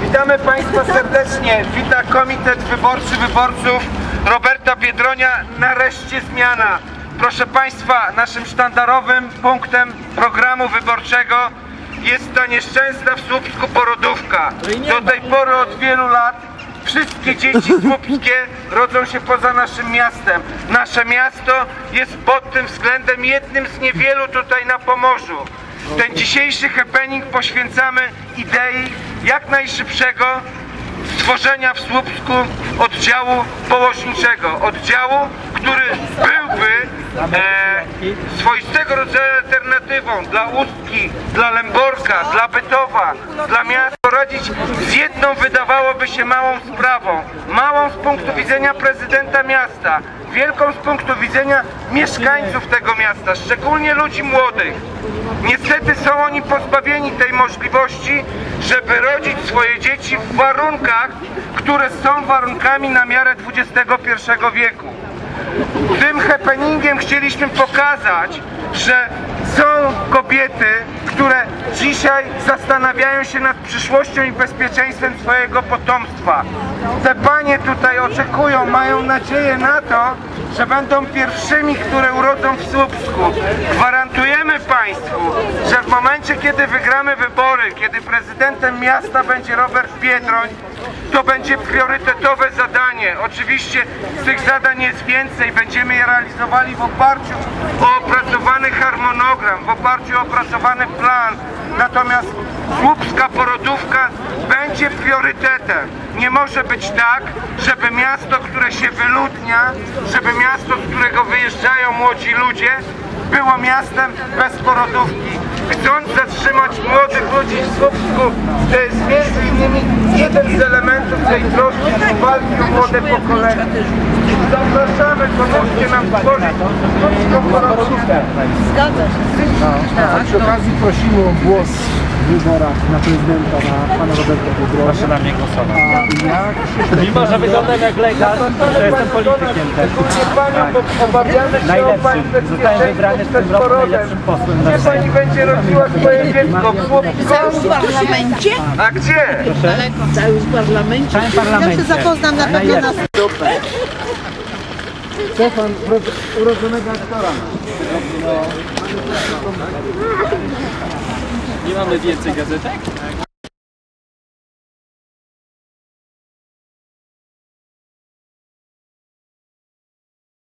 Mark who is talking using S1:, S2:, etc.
S1: Witamy Państwa serdecznie. Wita Komitet Wyborczy Wyborców Roberta Biedronia. Nareszcie zmiana. Proszę Państwa, naszym sztandarowym punktem programu wyborczego jest ta nieszczęsna w Słupsku porodówka. Do tej pory od wielu lat wszystkie dzieci słupskie rodzą się poza naszym miastem. Nasze miasto jest pod tym względem jednym z niewielu tutaj na Pomorzu. Ten dzisiejszy happening poświęcamy idei jak najszybszego stworzenia w Słupsku oddziału położniczego. Oddziału, który byłby swoistego rodzaju alternatywą dla Ustki, dla Lęborka, dla Bytowa, dla miasta. Radzić z jedną, wydawałoby się, małą sprawą. Małą z punktu widzenia prezydenta miasta, wielką z punktu widzenia mieszkańców tego miasta, szczególnie ludzi młodych. Niestety są oni pozbawieni tej możliwości, żeby rodzić swoje dzieci w warunkach, które są warunkami na miarę XXI wieku. Tym happeningiem chcieliśmy pokazać, że są kobiety, które dzisiaj zastanawiają się nad przyszłością i bezpieczeństwem swojego potomstwa. Te panie tutaj oczekują, mają nadzieję na to, że będą pierwszymi, które urodzą w Słupsku. Gwarantujemy Państwu, że w momencie, kiedy wygramy wybory, kiedy prezydentem miasta będzie Robert Biedroń, to będzie priorytetowe zadanie. Oczywiście tych zadań jest więcej, będziemy je realizowali w oparciu o opracowany harmonogram, w oparciu o opracowany plan. Natomiast słupska porodówka będzie priorytetem. Nie może być tak, żeby miasto, które się wyludnia, żeby miasto, z którego wyjeżdżają młodzi ludzie, było miastem bez porodówki. Chcąc zatrzymać młodych ludzi w Słupsku, to jest między innymi jeden z elementów tej troski walki o młode pokolenie. Zapraszamy, pomóżcie nam stworzyć słupską porodówkę.
S2: Zgadza się.
S3: A przy okazji prosimy o głos w wyborach na prezydenta, na pana Roberta Biedronia.
S4: Proszę na mnie głosować.
S3: Mimo,
S4: że wyglądam jak lekarz, to jestem politykiem też.
S1: Panią, bo obawiamy się o Pani
S4: Najlepszym. Zostałem wybrany w tym roku najlepszym posłem na
S1: Gdzie Pani będzie rodziła swoje dziecko? W Słupsku?
S2: Cały w parlamencie?
S1: A gdzie?
S2: Cały w parlamencie.
S4: W całym parlamencie.
S2: Ja się zapoznam na pewno na...
S3: Stefan, urodzonego aktora.
S4: Nie mamy więcej gazetek?